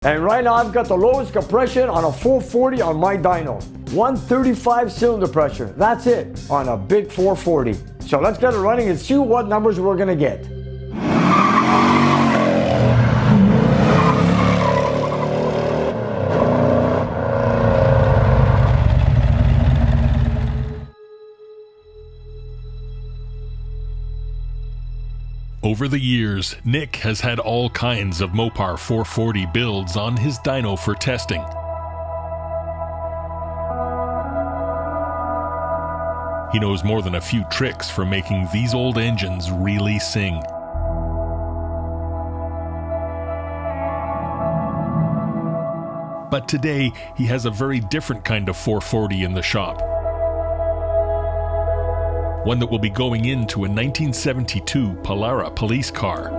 And right now I've got the lowest compression on a 440 on my dyno. 135 cylinder pressure, that's it, on a big 440. So let's get it running and see what numbers we're gonna get. Over the years, Nick has had all kinds of Mopar 440 builds on his dyno for testing. He knows more than a few tricks for making these old engines really sing. But today, he has a very different kind of 440 in the shop. One that will be going into a 1972 Polara police car.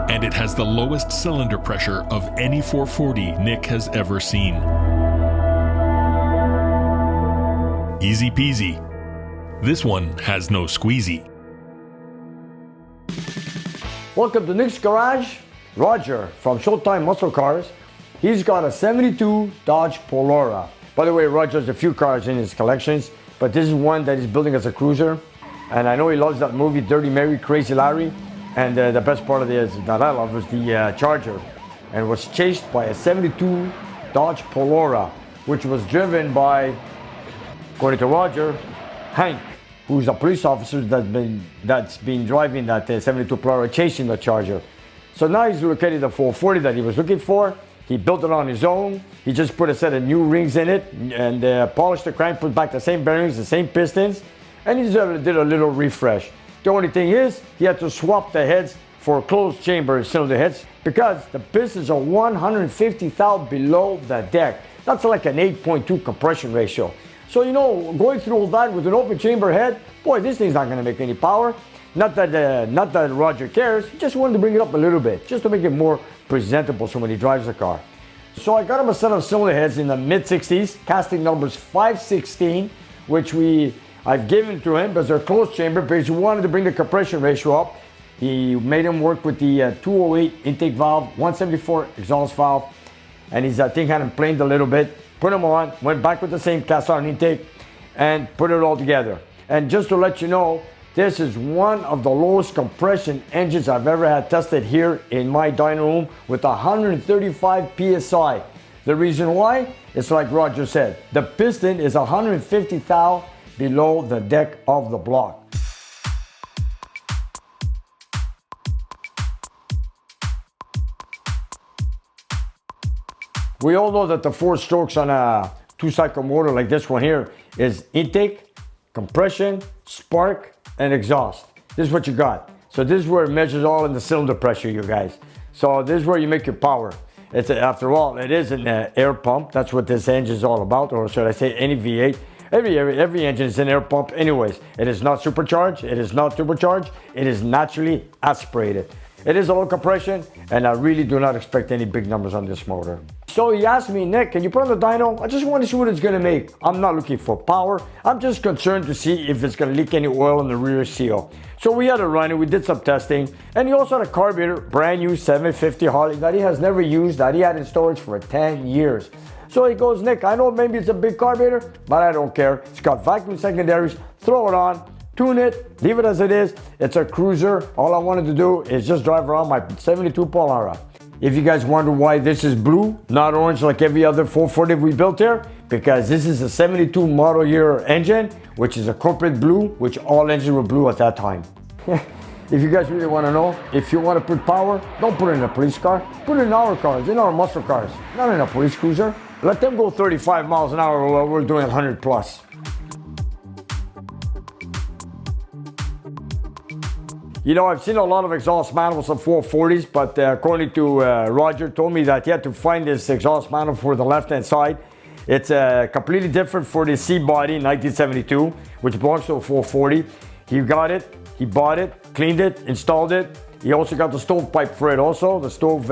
And it has the lowest cylinder pressure of any 440 Nick has ever seen. Easy peasy. This one has no squeezy. Welcome to Nick's Garage. Roger from Showtime Muscle Cars. He's got a 72 Dodge Polara. By the way, Roger has a few cars in his collections, but this is one that he's building as a cruiser. And I know he loves that movie, Dirty Mary, Crazy Larry. And the best part of this that I love was the Charger. And was chased by a 72 Dodge Polara, which was driven by, according to Roger, Hank, who's a police officer that's been driving that 72 Polara, chasing the Charger. So now he's located the 440 that he was looking for. He built it on his own. He just put a set of new rings in it and polished the crank, put back the same bearings, the same pistons, and he just did a little refresh. The only thing is, he had to swap the heads for closed chamber cylinder heads because the pistons are 150 thou below the deck. That's like an 8.2 compression ratio. So, you know, going through all that with an open chamber head, boy, this thing's not going to make any power. Not that Roger cares, he just wanted to bring it up a little bit, just to make it more presentable so when he drives the car. So I got him a set of cylinder heads in the mid-60s, casting numbers 516, which I've given to him because they're closed chamber because he wanted to bring the compression ratio up. He made him work with the 208 intake valve, 174 exhaust valve, and his thing had him planed a little bit. Put them on, went back with the same cast iron intake, and put it all together. And just to let you know, this is one of the lowest compression engines I've ever had tested here in my dyno room with 135 PSI. The reason why? It's like Roger said, the piston is 150 thou below the deck of the block. We all know that the 4 strokes on a 2-cycle motor like this one here is intake, compression, spark, and exhaust. This is what you got. So this is where it measures all in the cylinder pressure, you guys. So this is where you make your power. After all, it is an air pump. That's what this engine is all about, or should I say any V8. Every engine is an air pump anyways. It is not supercharged, it is not turbocharged, it is naturally aspirated. It is a low compression, and I really do not expect any big numbers on this motor. So he asked me, Nick, can you put on the dyno? I just want to see what it's going to make. I'm not looking for power. I'm just concerned to see if it's going to leak any oil in the rear seal. So we had a run and we did some testing. And he also had a carburetor, brand new 750 Harley that he has never used, that he had in storage for 10 years. So he goes, Nick, I know maybe it's a big carburetor, but I don't care. It's got vacuum secondaries. Throw it on, tune it, leave it as it is. It's a cruiser. All I wanted to do is just drive around my 72 Polara. If you guys wonder why this is blue, not orange like every other 440 we built here, because this is a 72 model year engine, which is a corporate blue, which all engines were blue at that time. If you guys really want to know, if you want to put power, don't put it in a police car. Put it in our cars, in our muscle cars, not in a police cruiser. Let them go 35 miles an hour while we're doing 100 plus. You know, I've seen a lot of exhaust manifolds of 440s, but according to Roger, told me that he had to find this exhaust manifold for the left-hand side. It's completely different for the C body 1972, which belongs to a 440. He got it, he bought it, cleaned it, installed it. He also got the stovepipe for it also, the stove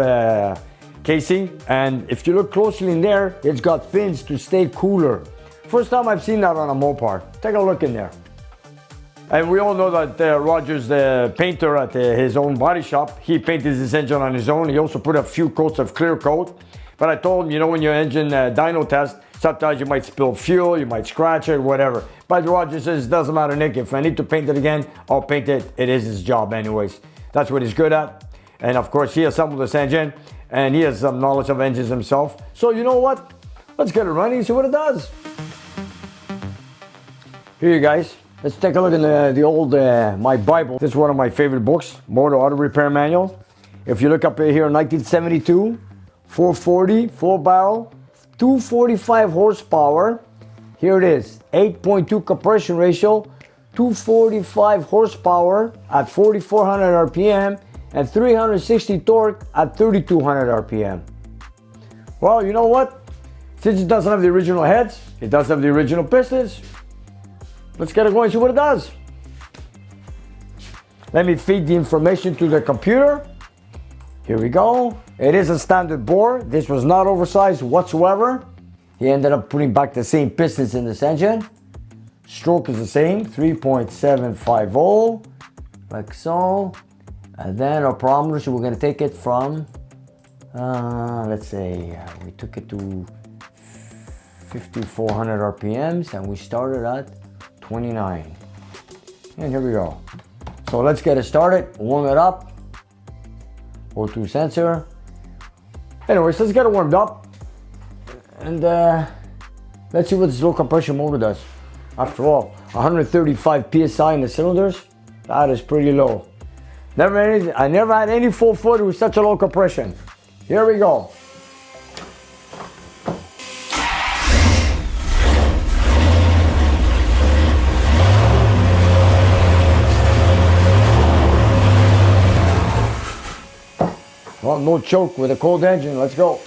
casing. And if you look closely in there, it's got fins to stay cooler. First time I've seen that on a Mopar. Take a look in there. And we all know that Roger's the painter at his own body shop. He painted his engine on his own. He also put a few coats of clear coat. But I told him, you know, when your engine dyno test, sometimes you might spill fuel, you might scratch it, whatever. But Roger says, it doesn't matter, Nick. If I need to paint it again, I'll paint it. It is his job anyways. That's what he's good at. And of course, he assembled this engine, and he has some knowledge of engines himself. So you know what? Let's get it running and see what it does. Here you guys. Let's take a look in the old, my Bible. This is one of my favorite books, Motor Auto Repair Manual. If you look up here, 1972, 440, 4-barrel, 245 horsepower. Here it is, 8.2 compression ratio, 245 horsepower at 4,400 RPM, and 360 torque at 3,200 RPM. Well, you know what? Since it doesn't have the original heads, it does have the original pistons. Let's get it going and see what it does. Let me feed the information to the computer. Here we go. It is a standard bore. This was not oversized whatsoever. He ended up putting back the same pistons in this engine. Stroke is the same, 3.750, like so. And then our parameters, we're gonna take it from, let's say, we took it to 5,400 RPMs and we started at 29. And here we go. So let's get it started, warm it up. O2 sensor. Anyways, let's get it warmed up. And let's see what this low compression motor does. After all, 135 PSI in the cylinders, that is pretty low. I never had any 440 with such a low compression. Here we go. Well, no choke with a cold engine. Let's go.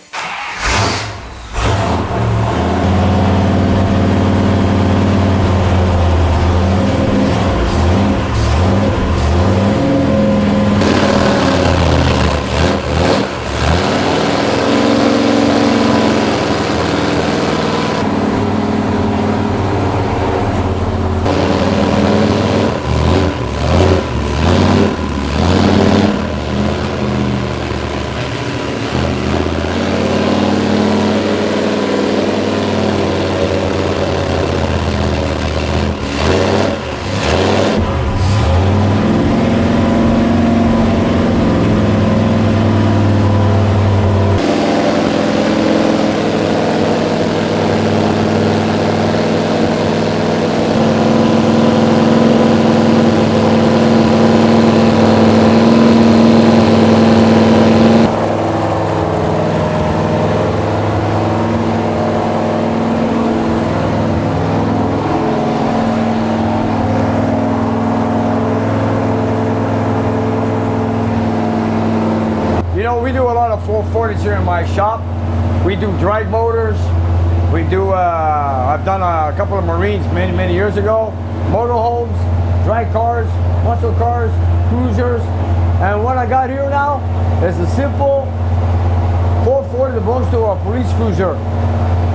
We do a lot of 440s here in my shop. We do drag motors. We do, I've done a couple of Marines many years ago. Motorhomes, drag cars, muscle cars, cruisers. And what I got here now is a simple 440 that belongs to a police cruiser.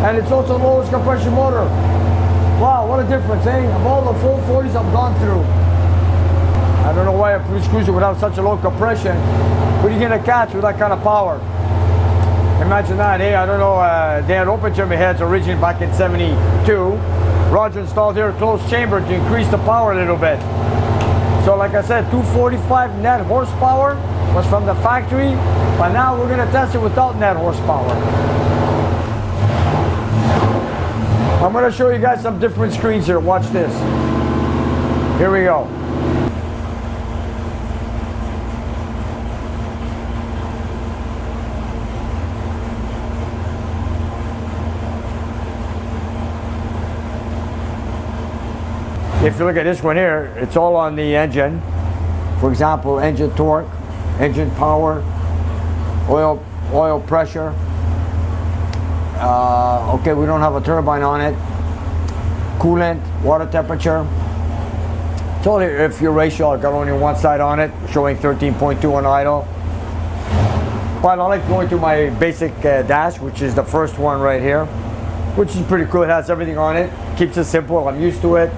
And it's also the lowest compression motor. Wow, what a difference, eh? Of all the 440s I've gone through. I don't know why a police cruiser would have such a low compression. What are you gonna catch with that kind of power? Imagine that, eh? I don't know, they had open chamber heads originally back in 72. Roger installed here a closed chamber to increase the power a little bit. So like I said, 245 net horsepower was from the factory, but now we're gonna test it without net horsepower. I'm gonna show you guys some different screens here. Watch this. Here we go. If you look at this one here, it's all on the engine. For example, engine torque, engine power, oil pressure. Okay, we don't have a turbine on it. Coolant, water temperature. It's only a fuel ratio. I've got only one side on it, showing 13.2 on idle. But I like going to my basic dash, which is the first one right here, which is pretty cool. It has everything on it. Keeps it simple. I'm used to it.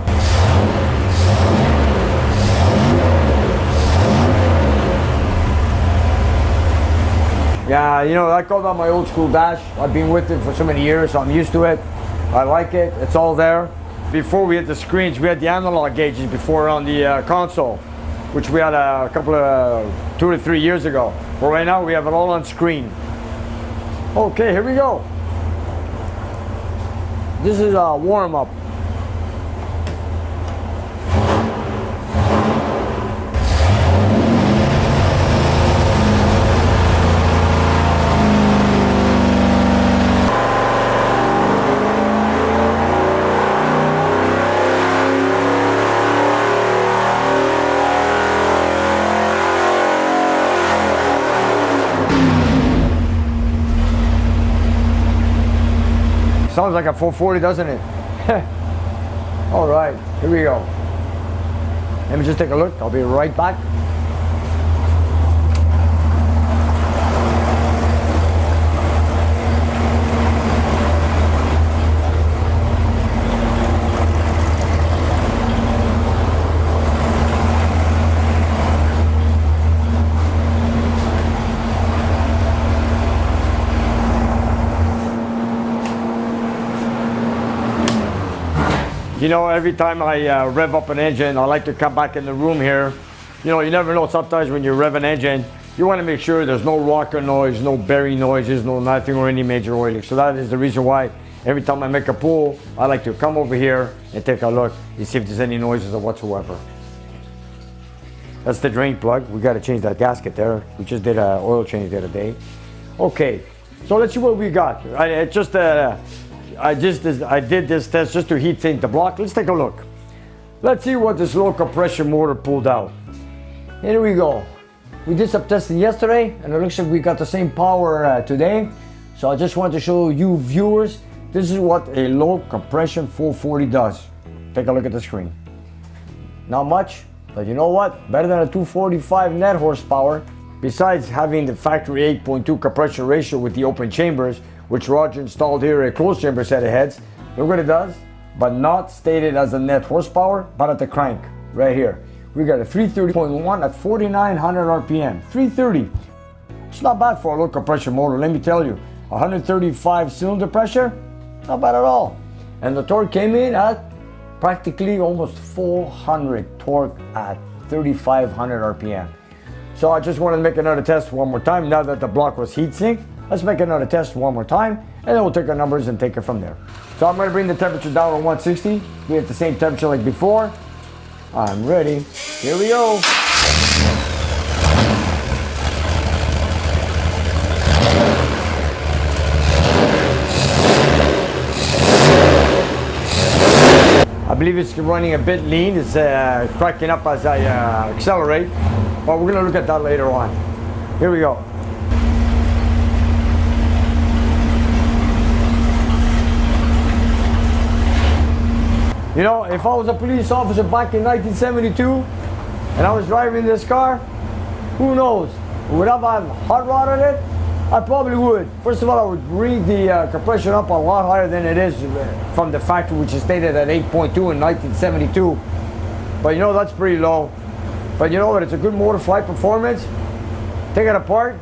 Yeah, you know, I call that my old school dash. I've been with it for so many years, so I'm used to it. I like it. It's all there. Before we had the screens, we had the analog gauges before on the console, which we had a couple of 2 to 3 years ago. But right now we have it all on screen. Okay, here we go. This is a warm-up. Sounds like a 440, doesn't it? All right, here we go. Let me just take a look. I'll be right back. You know, every time I rev up an engine, I like to come back in the room here. You know, you never know, sometimes when you rev an engine, you want to make sure there's no rocker noise, no bearing noises, no nothing or any major oiling. So that is the reason why every time I make a pull, I like to come over here and take a look and see if there's any noises or whatsoever. That's the drain plug. We got to change that gasket there. We just did an oil change the other day. Okay, so let's see what we got. I did this test just to heat sink the block. Let's take a look. Let's see what this low compression motor pulled out. Here we go. We did some testing yesterday and it looks like we got the same power today. So I just want to show you viewers, this is what a low compression 440 does. Take a look at the screen. Not much, but you know what? Better than a 245 net horsepower. Besides having the factory 8.2 compression ratio with the open chambers, which Roger installed here a closed chamber set of heads. Look what it does, but not stated as a net horsepower, but at the crank, right here. We got a 330.1 at 4,900 RPM, 330. It's not bad for a low compression motor, let me tell you. 135 cylinder pressure, not bad at all. And the torque came in at practically almost 400 torque at 3,500 RPM. So I just wanted to make another test one more time now that the block was heat sink. Let's make another test one more time, and then we'll take our numbers and take it from there. So I'm going to bring the temperature down to 160. We have the same temperature like before. I'm ready. Here we go. I believe it's running a bit lean. It's cracking up as I accelerate, but we're going to look at that later on. Here we go. You know, if I was a police officer back in 1972 and I was driving this car, who knows? Would I have hot rodded it? I probably would. First of all, I would bring the compression up a lot higher than it is from the factory, which is stated at 8.2 in 1972. But you know, that's pretty low. But you know what? It's a good motor, flight performance. Take it apart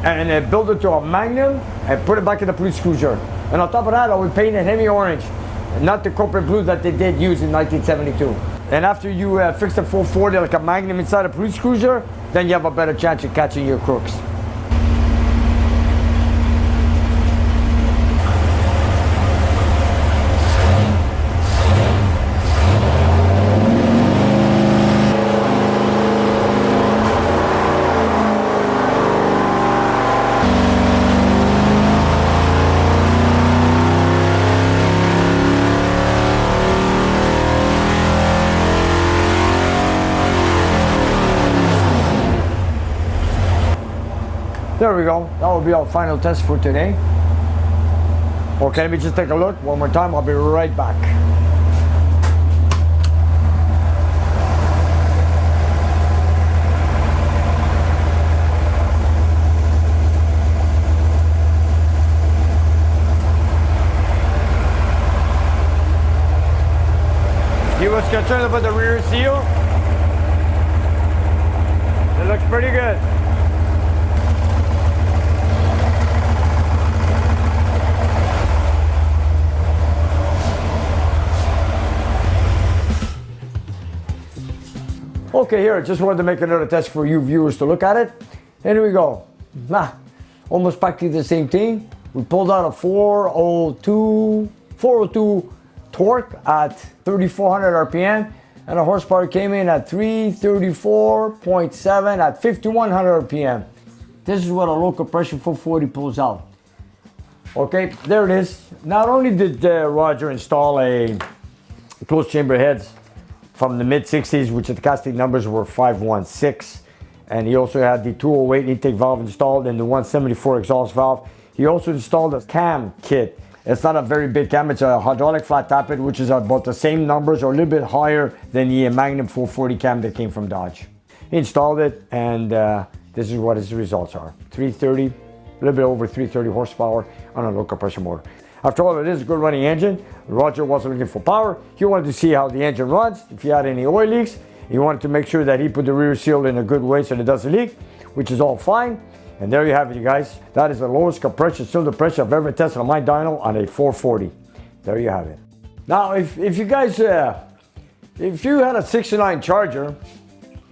and build it to a Magnum and put it back in the police cruiser. And on top of that, I would paint it heavy orange. Not the corporate blue that they did use in 1972. And after you fix the 440 like a Magnum inside a police cruiser, then you have a better chance of catching your crooks. There we go. That will be our final test for today. Okay, let me just take a look one more time. I'll be right back. You was concerned about the rear seal? It looks pretty good. Okay, here, just wanted to make another test for you viewers to look at it. And here we go. Almost practically the same thing. We pulled out a 402 torque at 3,400 RPM, and the horsepower came in at 334.7 at 5,100 RPM. This is what a low compression 440 pulls out. Okay, there it is. Not only did Roger install a closed chamber heads from the mid 60s, which the casting numbers were 516, and he also had the 208 intake valve installed and the 174 exhaust valve. He also installed a cam kit. It's not a very big cam, it's a hydraulic flat tappet, which is about the same numbers or a little bit higher than the Magnum 440 cam that came from Dodge. He installed it, and this is what his results are. 330, a little bit over 330 horsepower on a low compression motor. After all, it is a good running engine. Roger wasn't looking for power. He wanted to see how the engine runs, if he had any oil leaks. He wanted to make sure that he put the rear seal in a good way so that it doesn't leak, which is all fine. And there you have it, you guys. That is the lowest compression cylinder pressure I've ever tested on my dyno on a 440. There you have it. Now, if you guys, if you had a 69 Charger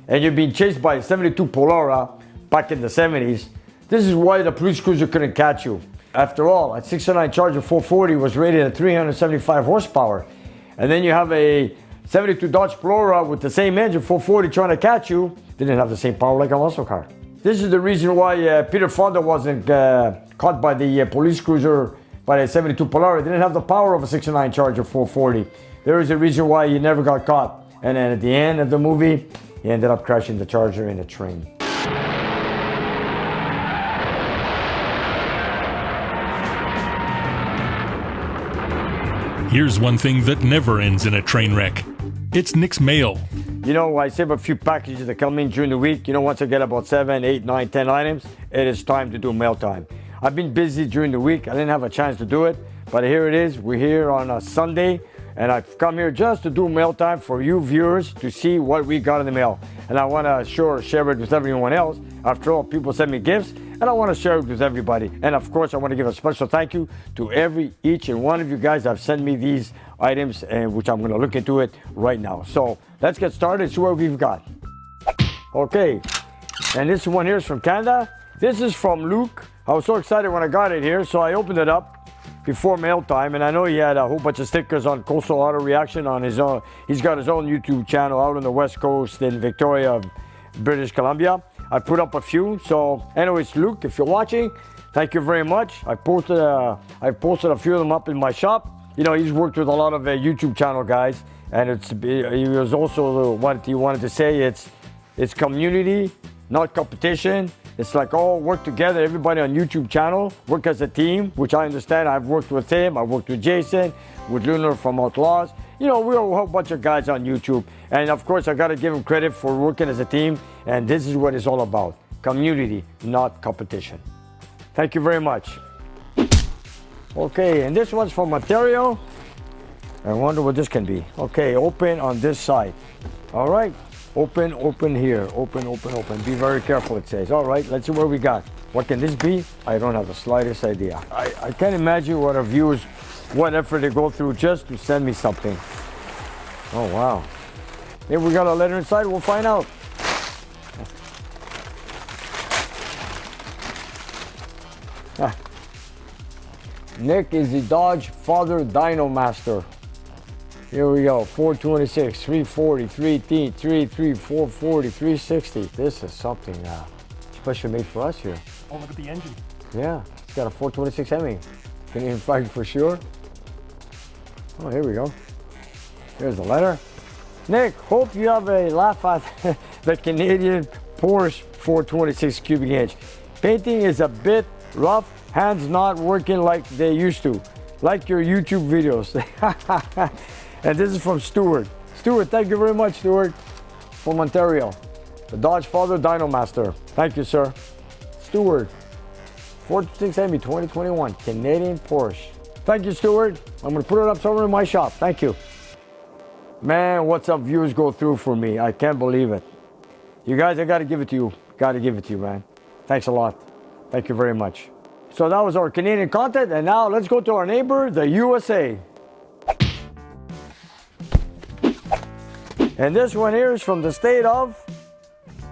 and you're being chased by a 72 Polara back in the 70s, this is why the police cruiser couldn't catch you. After all, a 69 Charger 440 was rated at 375 horsepower. And then you have a 72 Dodge Polara with the same engine, 440, trying to catch you. Didn't have the same power like a muscle car. This is the reason why Peter Fonda wasn't caught by the police cruiser by a 72 Polara. He didn't have the power of a 69 Charger 440. There is a reason why he never got caught. And then at the end of the movie, he ended up crashing the Charger in a train. Here's one thing that never ends in a train wreck. It's Nick's mail. You know, I save a few packages that come in during the week. You know, once I get about 7, 8, 9, 10 items, it is time to do mail time. I've been busy during the week. I didn't have a chance to do it, but here it is. We're here on a Sunday, and I've come here just to do mail time for you viewers to see what we got in the mail. And I want to share it with everyone else. After all, people send me gifts, and I want to share it with everybody. And of course, I want to give a special thank you to each and one of you guys that have sent me these items, which I'm going to look into it right now. So let's get started. See what we've got. Okay, and this one here is from Canada. This is from Luke. I was so excited when I got it here, so I opened it up before mail time, and I know he had a whole bunch of stickers on Coastal Auto Reaction on his own. He's got his own YouTube channel out on the West Coast in Victoria, British Columbia. I put up a few. So anyways, Luke, if you're watching, thank you very much. I posted a few of them up in my shop. You know, he's worked with a lot of YouTube channel guys, and he was also what he wanted to say. It's community, not competition. It's like all work together. Everybody on YouTube channel work as a team, which I understand. I've worked with him. I've worked with Jason, with Lunar from Outlaws. You know, we're a whole bunch of guys on YouTube. And of course, I got to give him credit for working as a team. And this is what it's all about. Community, not competition. Thank you very much. Okay, and this one's from Ontario. I wonder what this can be. Okay, open on this side. All right, open here. Open. Be very careful, it says. All right, let's see what we got. What can this be? I don't have the slightest idea. I can't imagine what our viewers, what effort they go through just to send me something. Oh, wow. Maybe we got a letter inside, we'll find out. Nick is the Dodge Father Dyno Master. Here we go, 426, 340, 318, 333, 440, 360. This is something special made for us here. Oh, look at the engine. Yeah, it's got a 426 Hemi. Canadian flag for sure. Oh, here we go. Here's the letter. Nick, hope you have a laugh at the Canadian Porsche 426 cubic inch. Painting is a bit rough, hands not working like they used to. Like your YouTube videos. And this is from Stuart. Stuart, thank you very much, Stuart, from Ontario. The Dodge Father Dyno Master. Thank you, sir. Stuart, 426 Hemi 2021, Canadian Porsche. Thank you, Stuart. I'm gonna put it up somewhere in my shop. Thank you. Man, what's up viewers go through for me. I can't believe it. You guys, I gotta give it to you. Gotta give it to you, man. Thanks a lot. Thank you very much. So that was our Canadian content, and now let's go to our neighbor, the USA. And this one here is from the state of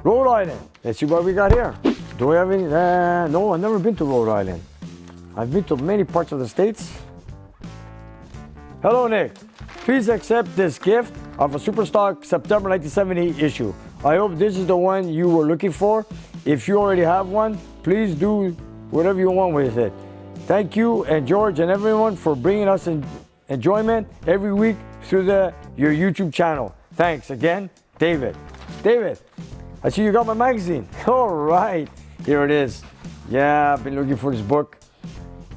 Rhode Island. Let's see what we got here. Do we have any? No, I've never been to Rhode Island. I've been to many parts of the States. Hello, Nick. Please accept this gift of a Superstock September 1970 issue. I hope this is the one you were looking for. If you already have one, please do whatever you want with it. Thank you and George and everyone for bringing us enjoyment every week through your YouTube channel. Thanks again, David. David, I see you got my magazine. All right, here it is. Yeah, I've been looking for this book.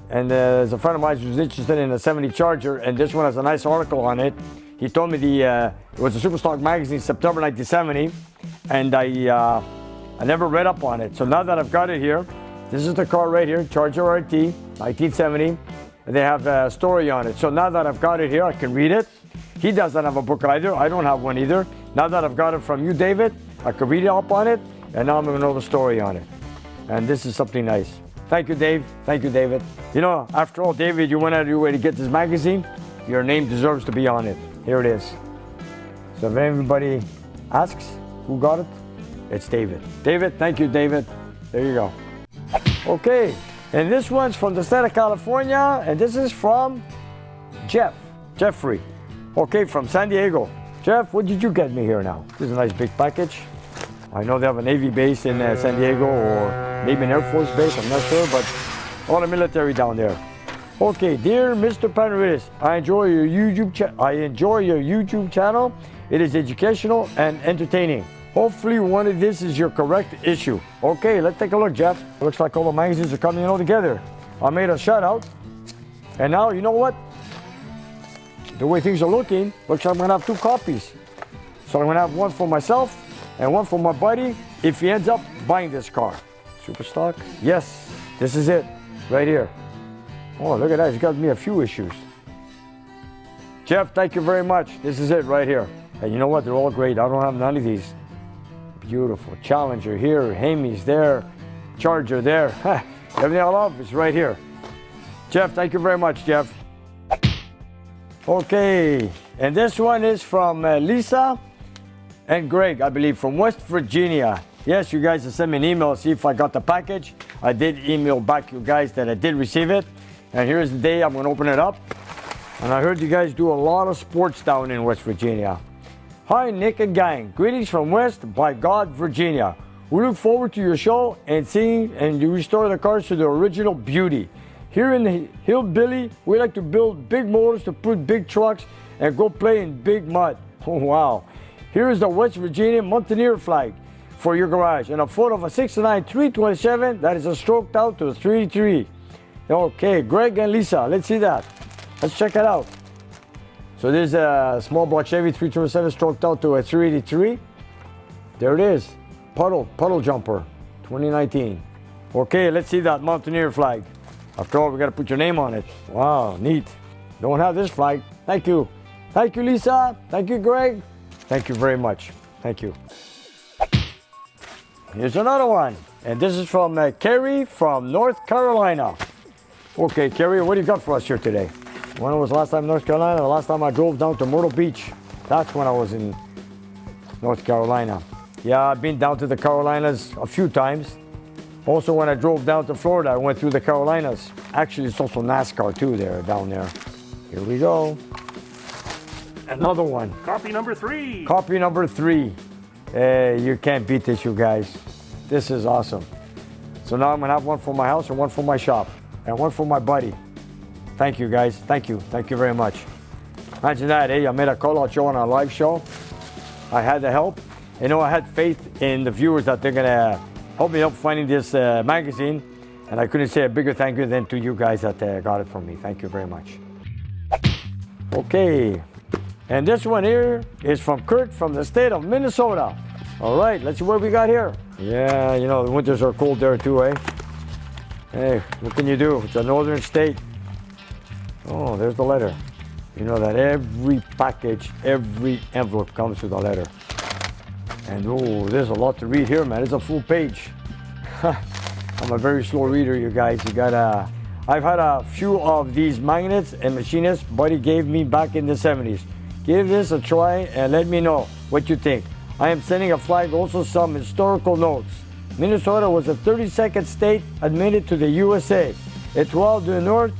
And there's a friend of mine who's interested in a 70 Charger, and this one has a nice article on it. He told me it was a Superstock magazine, September 1970, and I never read up on it. So now that I've got it here, this is the car right here, Charger RT, 1970. And they have a story on it. So now that I've got it here, I can read it. He doesn't have a book either. I don't have one either. Now that I've got it from you, David, I can read up on it, and now I'm going to know the story on it. And this is something nice. Thank you, Dave. Thank you, David. You know, after all, David, you went out of your way to get this magazine. Your name deserves to be on it. Here it is. So if anybody asks who got it, it's David. David, thank you, David. There you go. Okay, and this one's from the state of California, and this is from Jeffrey. Okay, from San Diego. Jeff, what did you get me here now? This is a nice big package. I know they have a Navy base in San Diego, or maybe an Air Force base, I'm not sure, but a lot of military down there. Okay, dear Mr. Panaritis, I enjoy your YouTube channel. It is educational and entertaining. Hopefully one of this is your correct issue. Okay, let's take a look, Jeff. Looks like all the magazines are coming all together. I made a shout out, and now you know what? The way things are looking, looks like I'm gonna have 2 copies. So I'm gonna have one for myself and one for my buddy if he ends up buying this car. Superstock? Yes, this is it, right here. Oh, look at that, he's got me a few issues. Jeff, thank you very much. This is it right here. And you know what, they're all great. I don't have none of these. Beautiful. Challenger here, Hamey's there, Charger there. Everything I love is right here. Jeff, thank you very much, Jeff. Okay, and this one is from Lisa and Greg, I believe, from West Virginia. Yes, you guys have sent me an email to see if I got the package. I did email back you guys that I did receive it. And here's the day I'm going to open it up. And I heard you guys do a lot of sports down in West Virginia. Hi, Nick and gang. Greetings from West by God, Virginia. We look forward to your show and seeing and you restore the cars to their original beauty. Here in the Hillbilly, we like to build big motors to put big trucks and go play in big mud. Oh, wow. Here is the West Virginia Mountaineer flag for your garage and a photo of a 69 327 that is a stroked out to a 383. Okay, Greg and Lisa, let's see that. Let's check it out. So there's a small block Chevy 327 stroked out to a 383. There it is. Puddle jumper, 2019. Okay, let's see that Mountaineer flag. After all, we got to put your name on it. Wow, neat. Don't have this flag. Thank you. Thank you, Lisa. Thank you, Greg. Thank you very much. Thank you. Here's another one. And this is from Carrie from North Carolina. Okay, Carrie, what do you got for us here today? When was the last time in North Carolina? The last time I drove down to Myrtle Beach. That's when I was in North Carolina. Yeah, I've been down to the Carolinas a few times. Also, when I drove down to Florida, I went through the Carolinas. Actually, it's also NASCAR too down there. Here we go. Another one. Copy number 3. Copy number 3. Hey, you can't beat this, you guys. This is awesome. So now I'm gonna have one for my house and one for my shop and one for my buddy. Thank you, guys. Thank you. Thank you very much. Imagine that, hey, I made a call-out show on a live show. I had the help. You know, I had faith in the viewers that they're gonna help me up finding this magazine, and I couldn't say a bigger thank you than to you guys that got it from me. Thank you very much. Okay, and this one here is from Kurt from the state of Minnesota. All right, let's see what we got here. Yeah, you know, the winters are cold there too, eh? Hey, what can you do? It's a northern state. Oh, there's the letter. You know that every package, every envelope comes with a letter. And oh, there's a lot to read here, man. It's a full page. I'm a very slow reader, you guys. I've had a few of these magnets and machinists Buddy gave me back in the 70s. Give this a try and let me know what you think. I am sending a flag, also some historical notes. Minnesota was the 32nd state admitted to the USA. Étoile du Nord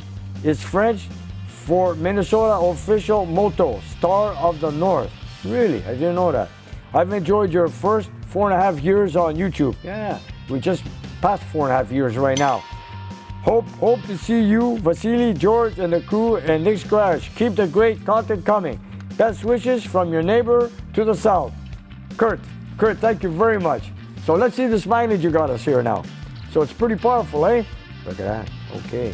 is French for Minnesota official motto, Star of the North. Really? I didn't know that. I've enjoyed your first 4.5 years on YouTube. Yeah, we just passed 4.5 years right now. Hope to see you, Vasily, George, and the crew, and Nick's Garage. Keep the great content coming. Best wishes from your neighbor to the south. Kurt, thank you very much. So let's see this magnet you got us here now. So it's pretty powerful, eh? Look at that. Okay.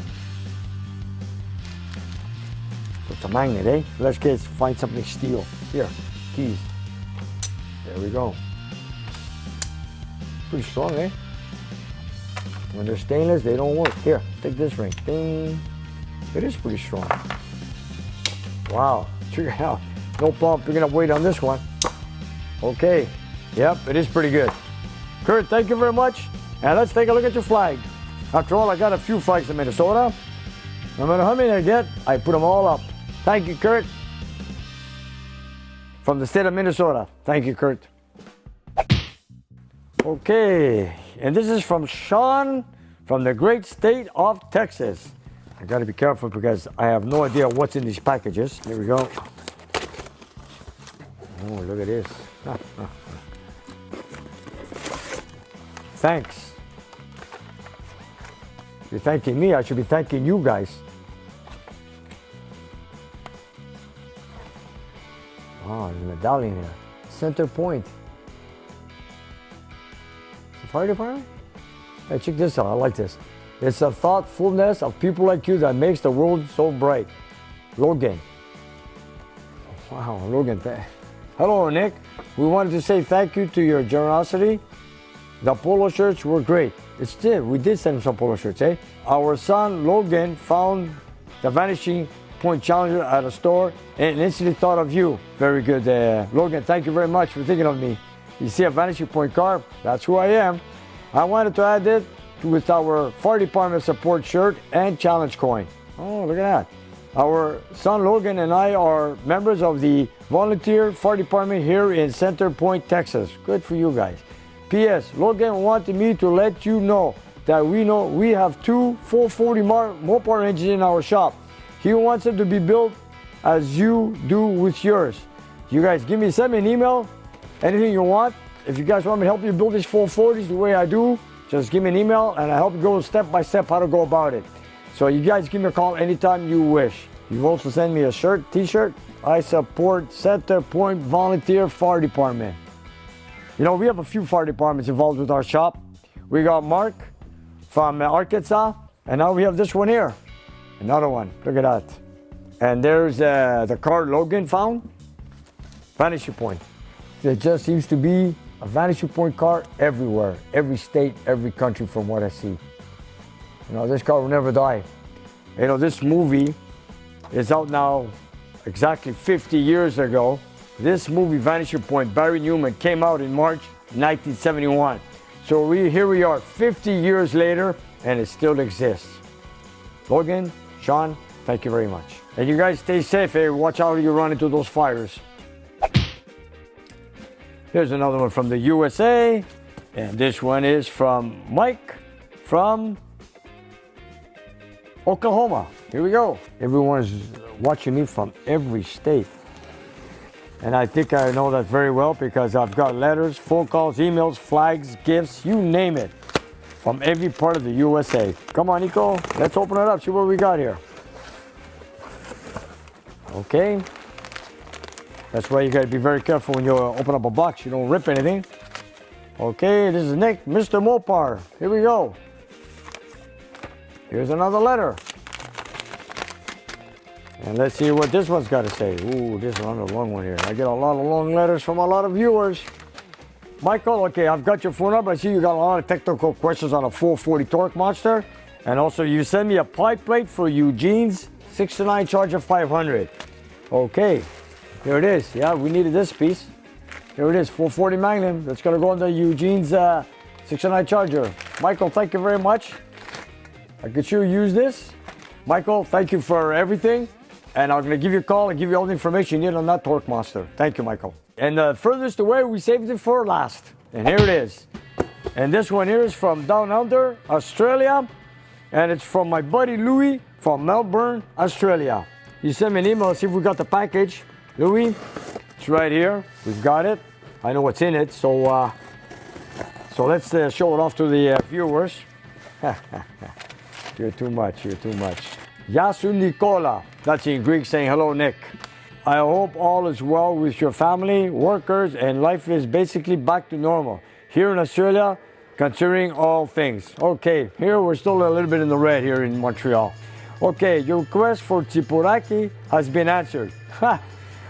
So it's a magnet, eh? Let's find something steel. Here, keys. There we go. Pretty strong, eh? When they're stainless, they don't work. Here, take this ring. Ding. It is pretty strong. Wow. Check it out. No problem picking up weight on this one. Okay. Yep, it is pretty good. Kurt, thank you very much. And let's take a look at your flag. After all, I got a few flags in Minnesota. No matter how many I get, I put them all up. Thank you, Kurt. From the state of Minnesota. Thank you, Kurt. Okay, and this is from Sean from the great state of Texas. I gotta be careful because I have no idea what's in these packages. Here we go. Oh, look at this. Thanks. You're thanking me, I should be thanking you guys. Oh, there's a medallion here. Center Point. Fire department? Hey, check this out. I like this. It's a thoughtfulness of people like you that makes the world so bright. Logan. Wow, Logan. Hello, Nick. We wanted to say thank you to your generosity. The polo shirts were great. We did send him some polo shirts, eh? Our son Logan found the Vanishing Point Challenger at a store and instantly thought of you. Very good, Logan. Thank you very much for thinking of me. You see a Vanishing Point car? That's who I am. I wanted to add it with our fire department support shirt and challenge coin. Oh, look at that. Our son Logan and I are members of the volunteer fire department here in Center Point, Texas. Good for you guys. P.S. Logan wanted me to let you know that we have two 440 Mopar engines in our shop. He wants them to be built as you do with yours. You guys send me an email. Anything you want. If you guys want me to help you build these 440s the way I do, just give me an email and I'll help you go step by step how to go about it. So you guys give me a call anytime you wish. You've also sent me a shirt, t-shirt. I support Center Point Volunteer Fire Department. You know, we have a few fire departments involved with our shop. We got Mark from Arkansas, and now we have this one here. Another one, look at that. And there's the car Logan found, Vanishing Point. There just seems to be a Vanishing Point car everywhere, every state, every country from what I see. You know, this car will never die. You know, this movie is out now exactly 50 years ago. This movie, Vanishing Point, Barry Newman, came out in March 1971. So here we are 50 years later, and it still exists. Logan, Sean, thank you very much. And you guys stay safe, eh? Watch out you run into those fires. Here's another one from the USA, and this one is from Mike from Oklahoma. Here we go. Everyone is watching me from every state. And I think I know that very well because I've got letters, phone calls, emails, flags, gifts, you name it, from every part of the USA. Come on, Nico, let's open it up, see what we got here. Okay. That's why you gotta be very careful when you open up a box, you don't rip anything. Okay, this is Nick, Mr. Mopar. Here we go. Here's another letter. And let's see what this one's got to say. Ooh, this is another long one here. I get a lot of long letters from a lot of viewers. Michael, okay, I've got your phone number. I see you got a lot of technical questions on a 440 Torque Monster. And also you send me a pipe plate for Eugene's 6-9 Charger 500. Okay, here it is. Yeah, we needed this piece. Here it is, 440 Magnum. That's gonna go on the Eugene's 6-9 Charger. Michael, thank you very much. I could sure use this. Michael, thank you for everything. And I'm going to give you a call and give you all the information you need on that Torque Monster. Thank you, Michael. And the furthest away, we saved it for last. And here it is. And this one here is from down under, Australia. And it's from my buddy Louis from Melbourne, Australia. He sent me an email, see if we got the package. Louis, it's right here. We've got it. I know what's in it, so let's show it off to the viewers. You're too much, you're too much. Yasu Nicola, that's in Greek saying hello, Nick. I hope all is well with your family, workers, and life is basically back to normal. Here in Australia, considering all things. Okay, here we're still a little bit in the red here in Montreal. Okay, your request for Tsipuraki has been answered.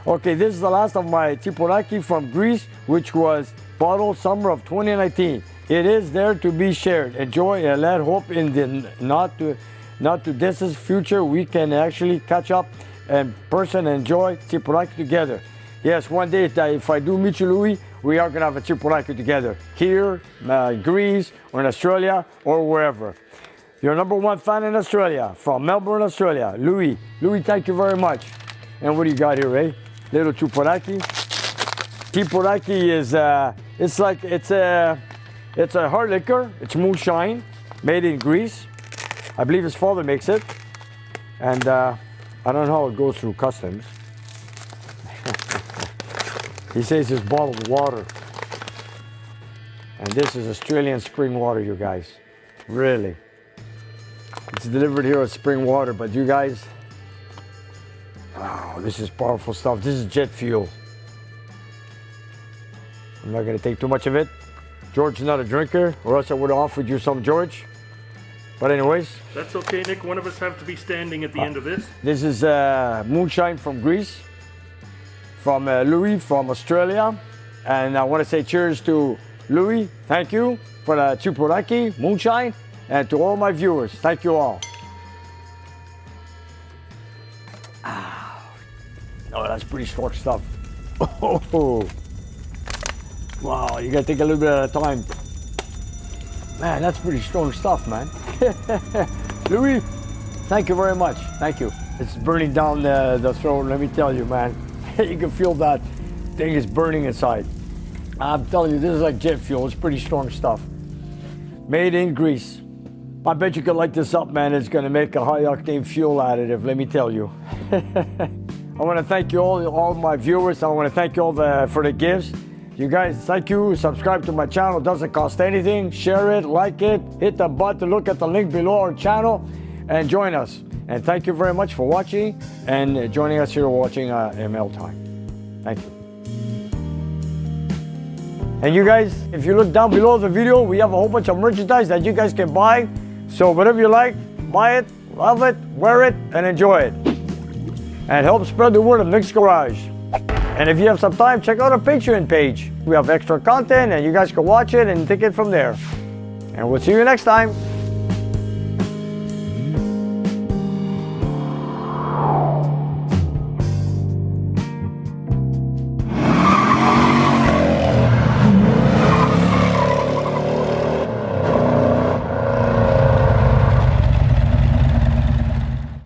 Okay, this is the last of my Tsipuraki from Greece, which was bottled summer of 2019. It is there to be shared. Enjoy and let hope in the not too distant future we can actually catch up in person and enjoy Tsipuraki together. Yes, one day if I do meet you, Louis, we are gonna have a Tsipuraki together here, in Greece, or in Australia, or wherever. Your #1 fan in Australia, from Melbourne, Australia, Louis. Louis, thank you very much. And what do you got here, eh? Little Tsipuraki. Tsipuraki is it's a hard liquor. It's moonshine, made in Greece. I believe his father makes it, and I don't know how it goes through customs. He says it's bottled water, and this is Australian spring water, you guys. Really, it's delivered here as spring water, but you guys, wow, this is powerful stuff. This is jet fuel. I'm not gonna take too much of it. George is not a drinker, or else I would have offered you some, George. But anyways. That's okay, Nick. One of us have to be standing at the end of this. This is moonshine from Greece, from Louis from Australia. And I want to say cheers to Louis. Thank you for the Tsipuraki, moonshine, and to all my viewers. Thank you all. Oh, that's pretty strong stuff. Oh. Wow, you gotta take a little bit at a time. Man, that's pretty strong stuff, man. Louis, thank you very much. Thank you. It's burning down the throat, let me tell you, man. You can feel that thing is burning inside. I'm telling you, this is like jet fuel. It's pretty strong stuff. Made in Greece. I bet you could light this up, man. It's gonna make a high octane fuel additive, let me tell you. I wanna thank you all my viewers. I wanna thank you all for the gifts. You guys, thank you. Subscribe to my channel. It doesn't cost anything. Share it, like it, hit the button, look at the link below our channel, and join us. And thank you very much for watching and joining us here watching ML Time. Thank you. And you guys, if you look down below the video, we have a whole bunch of merchandise that you guys can buy. So whatever you like, buy it, love it, wear it, and enjoy it. And help spread the word of Nick's Garage. And if you have some time, check out our Patreon page. We have extra content and you guys can watch it and take it from there. And we'll see you next time.